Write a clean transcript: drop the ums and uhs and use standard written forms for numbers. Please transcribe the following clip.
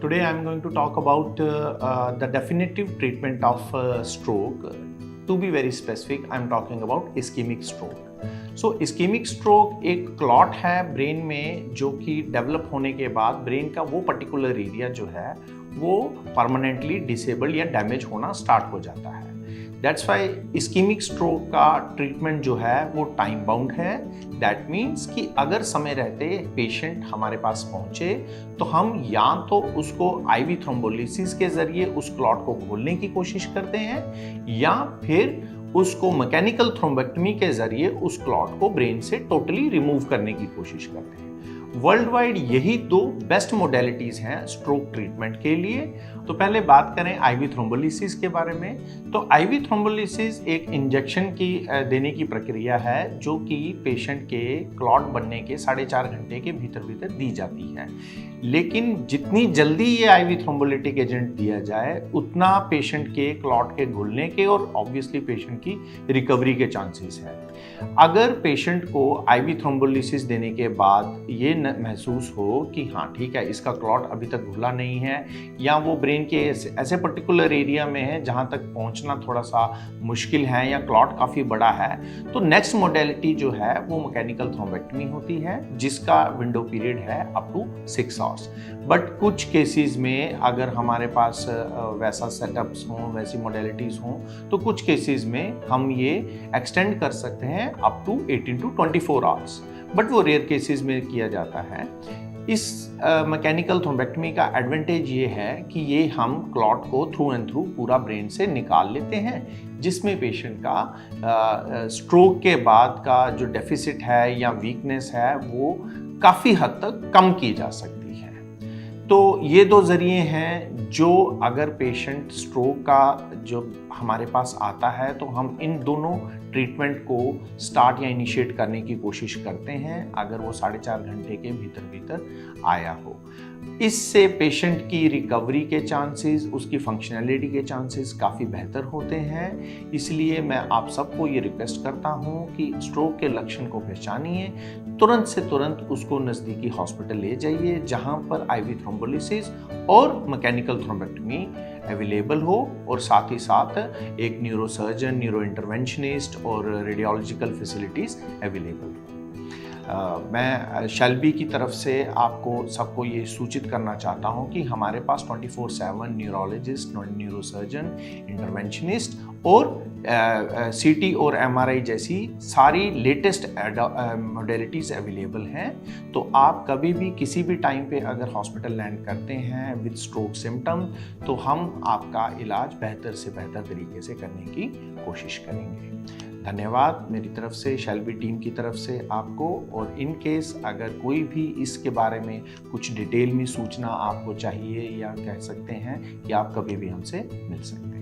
Today I'm going to talk about the definitive treatment of stroke. To be very specific, I'm talking about ischemic stroke. So ischemic stroke एक clot है brain में जो कि develop होने के बाद brain का वो पर्टिकुलर एरिया जो है वो परमानेंटली डिसेबल या डैमेज होना स्टार्ट हो जाता है। दैट्स वाई इस्कीमिक स्ट्रोक का ट्रीटमेंट जो है वो टाइम बाउंड है। दैट मीन्स कि अगर समय रहते पेशेंट हमारे पास पहुंचे तो हम या तो उसको आईवी थ्रोम्बोलिसिस के जरिए उस क्लॉट को खोलने की कोशिश करते हैं या फिर उसको मैकेनिकल थ्रोम्बेक्टमी के जरिए उस क्लॉट को ब्रेन से टोटली रिमूव करने की कोशिश करते हैं। वर्ल्ड वाइड यही दो बेस्ट मोडेलिटीज हैं स्ट्रोक ट्रीटमेंट के लिए। तो पहले बात करें आईवी थ्रोम्बोलिसिस के बारे में। तो आईवी थ्रोम्बोलिसिस एक इंजेक्शन की देने की प्रक्रिया है जो कि पेशेंट के क्लॉट बनने के 4.5 घंटे के भीतर भीतर दी जाती है। लेकिन जितनी जल्दी ये आईवी थ्रोम्बोलिटिक एजेंट दिया जाए उतना पेशेंट के क्लॉट के घुलने के और ऑब्वियसली पेशेंट की रिकवरी के चांसेस है। अगर पेशेंट को आईवी थ्रोम्बोलिसिस देने के बाद ये महसूस हो कि हाँ ठीक है इसका क्लॉट अभी तक घुला नहीं है या वो ब्रेन के ऐसे पर्टिकुलर एरिया में है जहाँ तक पहुँचना थोड़ा सा मुश्किल है या क्लॉट काफ़ी बड़ा है, तो नेक्स्ट मोडेलिटी जो है वो मैकेनिकल थ्रोम्बेक्टमी होती है जिसका विंडो पीरियड है अप टू 6 आवर्स। बट कुछ केसेस में अगर हमारे पास वैसा सेटअप्स हों, वैसी मोडेलिटीज़ हों, तो कुछ केसेस में हम ये एक्सटेंड कर सकते हैं up to 18 to 24 hours, but वो रेयर केसेस में किया जाता है। इस मैकेनिकल थ्रोम्बेक्टमी का एडवांटेज ये है कि ये हम क्लॉट को थ्रू एंड थ्रू पूरा ब्रेन से निकाल लेते हैं, जिसमें पेशेंट का स्ट्रोक के बाद का जो डेफिसिट है या वीकनेस है वो काफ़ी हद तक कम की जा सकती है। तो ये दो ज़रिए हैं जो अगर पेशेंट स्ट्रोक का जो हमारे पास आता है तो हम इन दोनों ट्रीटमेंट को स्टार्ट या इनिशिएट करने की कोशिश करते हैं अगर वो 4.5 घंटे के भीतर भीतर आया हो। इससे पेशेंट की रिकवरी के चांसेस, उसकी फंक्शनैलिटी के चांसेस काफ़ी बेहतर होते हैं। इसलिए मैं आप सबको ये रिक्वेस्ट करता हूँ कि स्ट्रोक के लक्षण को पहचानिए, तुरंत से तुरंत उसको नज़दीकी हॉस्पिटल ले जाइए जहाँ पर आईवी थ्रोम्बोलिसिस और मैकेनिकल थ्रोम्बेक्टमी अवेलेबल हो और साथ ही साथ एक न्यूरोसर्जन, न्यूरो इंटरवेंशनिस्ट और रेडियोलॉजिकल फैसिलिटीज़ अवेलेबल हो। मैं शेल्बी की तरफ से आपको सबको ये सूचित करना चाहता हूँ कि हमारे पास 24/7 न्यूरोलॉजिस्ट, न्यूरोसर्जन, इंटरवेंशनिस्ट और सीटी और एमआरआई जैसी सारी लेटेस्ट मॉडलिटीज़ अवेलेबल हैं। तो आप कभी भी किसी भी टाइम पे अगर हॉस्पिटल लैंड करते हैं विद स्ट्रोक सिम्टम तो हम आपका इलाज बेहतर से बेहतर तरीके से करने की कोशिश करेंगे। धन्यवाद मेरी तरफ से, शेल्बी टीम की तरफ से आपको। और इन केस अगर कोई भी इसके बारे में कुछ डिटेल में सूचना आपको चाहिए या कह सकते हैं कि आप कभी भी हमसे मिल सकते हैं।